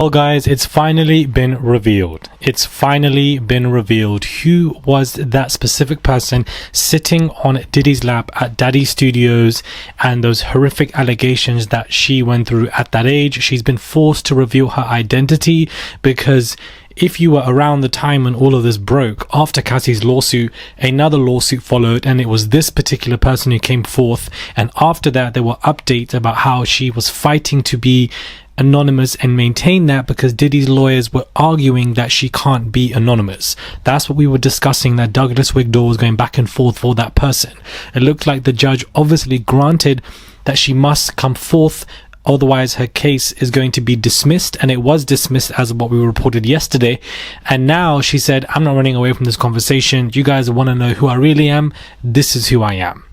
Well guys, it's finally been revealed. It's finally been revealed who was that specific person sitting on Diddy's lap at Daddy Studios and those horrific allegations that she went through at that age. She's been forced to reveal her identity because if you were around the time when all of this broke, after Cassie's lawsuit, another lawsuit followed, and it was this particular person who came forth. And after that, there were updates about how she was fighting to be anonymous and maintain that because Diddy's lawyers were arguing that she can't be anonymous. That's what we were discussing, that Douglas Wigdor was going back and forth for that person. It looked like the judge obviously granted that she must come forth, otherwise her case is going to be dismissed, and it was dismissed as what we reported yesterday. And now she said, I'm not running away from this conversation. You guys want to know who I really am? This is who I am.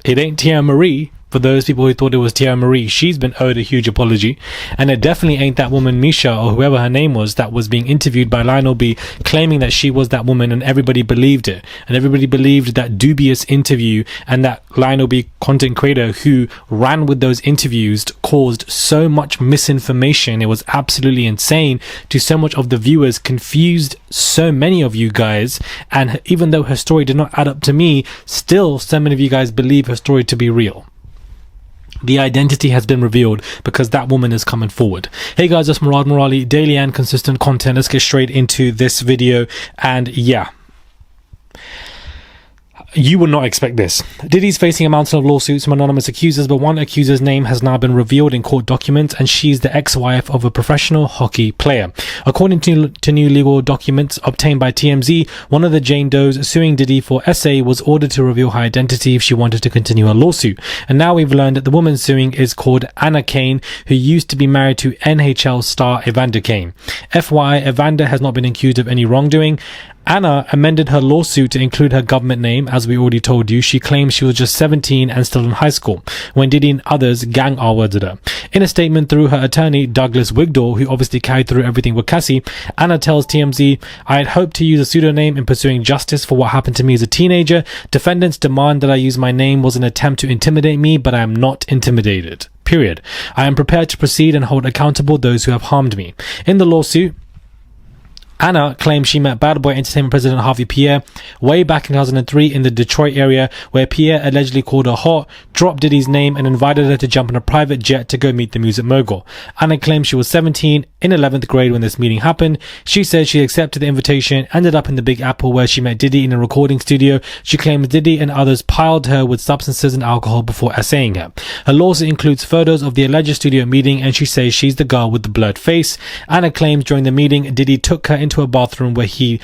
It ain't Tia Marie. For those people who thought it was Tia Marie, she's been owed a huge apology. And it definitely ain't that woman Misha, or whoever her name was, that was being interviewed by Lionel B, claiming that she was that woman, and everybody believed it. And everybody believed that dubious interview, and that Lionel B content creator who ran with those interviews caused so much misinformation. It was absolutely insane to so much of the viewers, confused so many of you guys. And even though her story did not add up to me, still so many of you guys believe her story to be real. The identity has been revealed because that woman is coming forward. Hey guys, it's Murad Murali, daily and consistent content. Let's get straight into this video. And yeah, you would not expect this. Diddy's facing a mountain of lawsuits from anonymous accusers, but one accuser's name has now been revealed in court documents, and she's the ex-wife of a professional hockey player. According to new legal documents obtained by TMZ, one of the Jane Does suing Diddy for SA was ordered to reveal her identity if she wanted to continue her lawsuit. And now we've learned that the woman suing is called Anna Kane, who used to be married to NHL star Evander Kane. FYI, Evander has not been accused of any wrongdoing. Anna amended her lawsuit to include her government name. As we already told you, she claims she was just 17 and still in high school when Diddy and others gang R-worded her. In a statement through her attorney, Douglas Wigdor, who obviously carried through everything with Cassie, Anna tells TMZ, I had hoped to use a pseudonym in pursuing justice for what happened to me as a teenager. Defendants demand that I use my name was an attempt to intimidate me, but I am not intimidated. Period. I am prepared to proceed and hold accountable those who have harmed me. In the lawsuit, Anna claims she met Bad Boy Entertainment president Harvey Pierre way back in 2003 in the Detroit area, where Pierre allegedly called her hot, dropped Diddy's name, and invited her to jump on a private jet to go meet the music mogul. Anna claims she was 17 in 11th grade when this meeting happened. She said she accepted the invitation, ended up in the Big Apple where she met Diddy in a recording studio. She claims Diddy and others piled her with substances and alcohol before essaying her. Her lawsuit includes photos of the alleged studio meeting, and she says she's the girl with the blurred face. Anna claims during the meeting, Diddy took her into a bathroom where he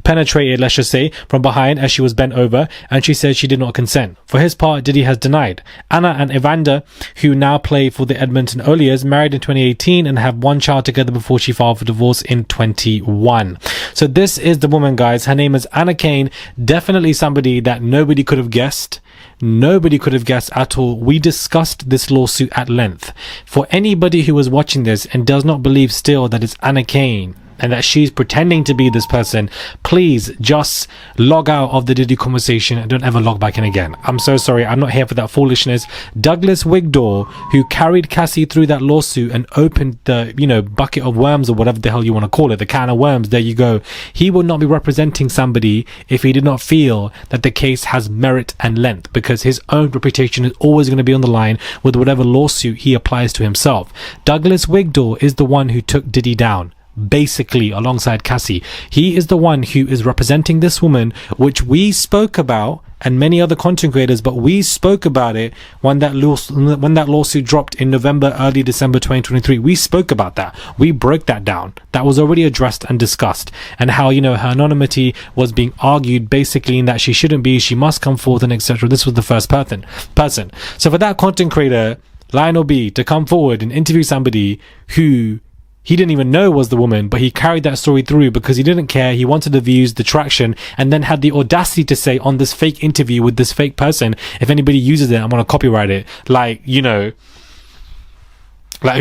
penetrated, let's just say, from behind as she was bent over, and she says she did not consent. For his part, Diddy has denied. Anna and Evander, who now play for the Edmonton Oilers, married in 2018 and have one child together before she filed for divorce in 21. So this is the woman, guys. Her name is Anna Kane. Definitely somebody that nobody could have guessed. Nobody could have guessed at all. We discussed this lawsuit at length. For anybody who is watching this and does not believe still that it's Anna Kane and that she's pretending to be this person, please just log out of the Diddy conversation and don't ever log back in again. I'm so sorry. I'm not here for that foolishness. Douglas Wigdor, who carried Cassie through that lawsuit and opened the, bucket of worms or whatever the hell you want to call it, the can of worms, there you go. He would not be representing somebody if he did not feel that the case has merit and length, because his own reputation is always going to be on the line with whatever lawsuit he applies to himself. Douglas Wigdor is the one who took Diddy down, basically, alongside Cassie. He is the one who is representing this woman, which we spoke about, and many other content creators, but we spoke about it when that lawsuit dropped in November, early December 2023. We spoke about that. We broke that down. That was already addressed and discussed, and how, her anonymity was being argued basically in that she shouldn't be, she must come forth, and etc. This was the first person. So for that content creator, Lionel B, to come forward and interview somebody who he didn't even know was the woman, but he carried that story through because he didn't care. He wanted the views, the traction, and then had the audacity to say on this fake interview with this fake person, if anybody uses it, I'm going to copyright it. Like, who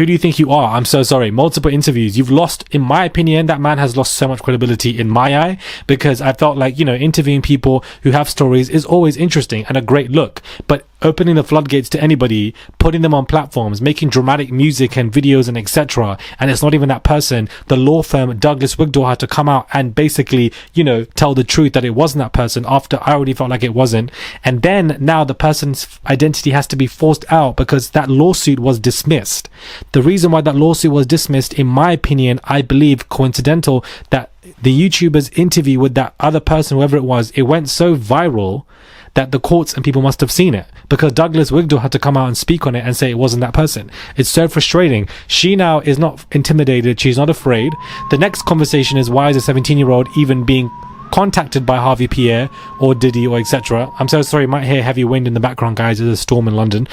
do you think you are? I'm so sorry. Multiple interviews. You've lost, in my opinion, that man has lost so much credibility in my eye, because I felt like, interviewing people who have stories is always interesting and a great look. But opening the floodgates to anybody, putting them on platforms, making dramatic music and videos and etc. And it's not even that person. The law firm Douglas Wigdall had to come out and basically, you know, tell the truth that it wasn't that person after I already felt like it wasn't. And then now the person's identity has to be forced out because that lawsuit was dismissed. The reason why that lawsuit was dismissed, in my opinion, I believe coincidental, that the YouTuber's interview with that other person, whoever it was, it went so viral that the courts and people must have seen it, because Douglas Wigdall had to come out and speak on it and say it wasn't that person. It's so frustrating. She now is not intimidated. She's not afraid. The next conversation is, why is a 17-year-old even being contacted by Harvey Pierre or Diddy or etc. I'm so sorry, you might hear heavy wind in the background, guys. There's a storm in London.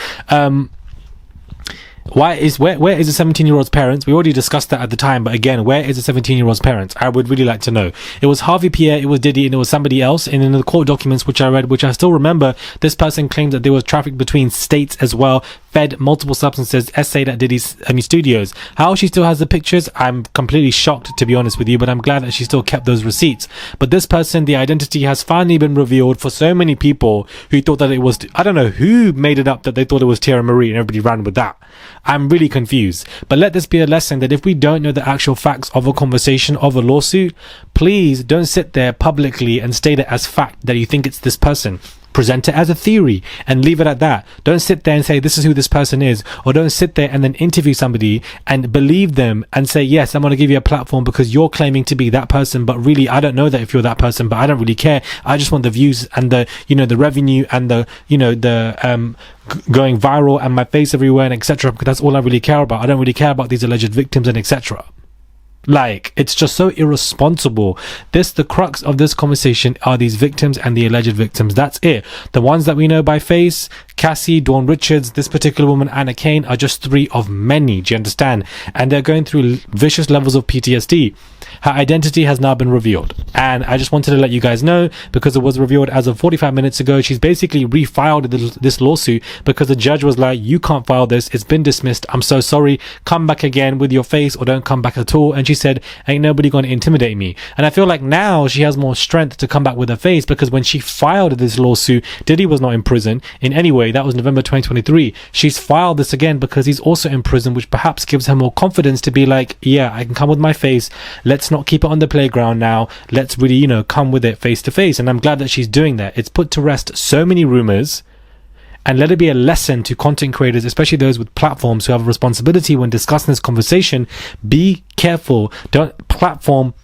Where is a 17-year-old's parents? We already discussed that at the time, but again, where is a 17-year-old's parents? I would really like to know. It was Harvey Pierre, it was Diddy, and it was somebody else. And in the court documents which I read, which I still remember, this person claimed that there was traffic between states as well, fed multiple substances, essayed at Diddy's studios. How she still has the pictures, I'm completely shocked, to be honest with you, but I'm glad that she still kept those receipts. But this person, the identity has finally been revealed for so many people who thought that it was, I don't know who made it up that they thought it was Tierra Marie, and everybody ran with that. I'm really confused. But let this be a lesson that if we don't know the actual facts of a conversation, of a lawsuit, please don't sit there publicly and state it as fact that you think it's this person. Present it as a theory and leave it at that. Don't sit there and say this is who this person is, or don't sit there and then interview somebody and believe them and say, yes, I'm going to give you a platform because you're claiming to be that person, but really I don't know that if you're that person, but I don't really care. I just want the views and the, you know, the revenue and the, you know, the going viral and my face everywhere and etc. because that's all I really care about. I don't really care about these alleged victims and etc. Like, it's just so irresponsible. The crux of this conversation are these victims and the alleged victims. That's it. The ones that we know by face, Cassie, Dawn Richards, this particular woman, Anna Kane, are just three of many. Do you understand? And they're going through vicious levels of PTSD. Her identity has now been revealed. And I just wanted to let you guys know, because it was revealed as of 45 minutes ago. She's basically refiled this lawsuit because the judge was like, you can't file this. It's been dismissed. I'm so sorry. Come back again with your face, or don't come back at all. And she said, ain't nobody going to intimidate me. And I feel like now she has more strength to come back with her face, because when she filed this lawsuit, Diddy was not in prison in any way. That was November 2023. She's filed this again because he's also in prison, which perhaps gives her more confidence to be like, yeah, I can come with my face. Let's not keep it on the playground now. Let's really, you know, come with it face to face. And I'm glad that she's doing that. It's put to rest so many rumors. And let it be a lesson to content creators, especially those with platforms who have a responsibility when discussing this conversation. Be careful. Don't platform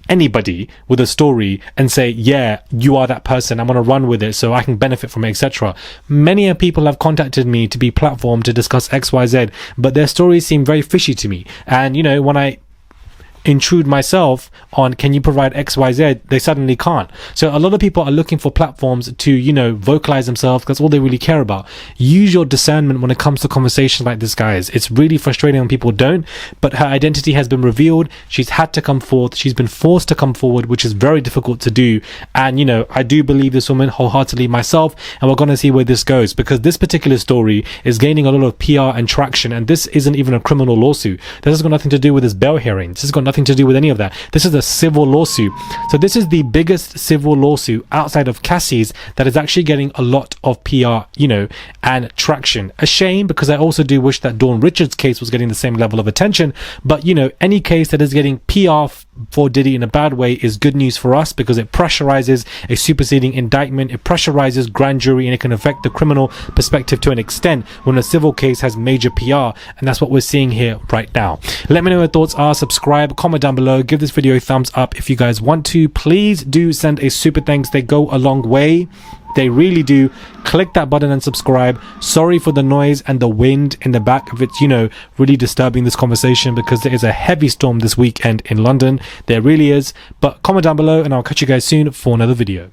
anybody with a story and say, yeah, you are that person, I'm going to run with it so I can benefit from it, etc. Many people have contacted me to be platformed to discuss XYZ, but their stories seem very fishy to me. And, you know, when I intrude myself on, can you provide XYZ, they suddenly can't. So a lot of people are looking for platforms to, you know, vocalize themselves. That's all they really care about. Use your discernment when it comes to conversations like this, guys. It's really frustrating when people don't. But her identity has been revealed. She's had to come forth. She's been forced to come forward, which is very difficult to do. And, you know, I do believe this woman wholeheartedly myself, and we're going to see where this goes, because this particular story is gaining a lot of PR and traction, and this isn't even a criminal lawsuit. This has got nothing to do with this bail hearing. This has got nothing to do with any of that. This is a civil lawsuit. So this is the biggest civil lawsuit outside of Cassie's that is actually getting a lot of PR, you know, and traction. A shame, because I also do wish that Dawn Richards' case was getting the same level of attention. But, you know, any case that is getting PR for Diddy in a bad way is good news for us, because it pressurizes a superseding indictment, it pressurizes grand jury, and it can affect the criminal perspective to an extent when a civil case has major PR. And that's what we're seeing here right now. Let me know what your thoughts are. Subscribe, comment down below, give this video a thumbs up if you guys want to. Please do send a super thanks. They go a long way. They really do. Click that button and subscribe. Sorry for the noise and the wind in the back of it, you know, really disturbing this conversation, because there is a heavy storm this weekend in London. There really is. But comment down below, and I'll catch you guys soon for another video.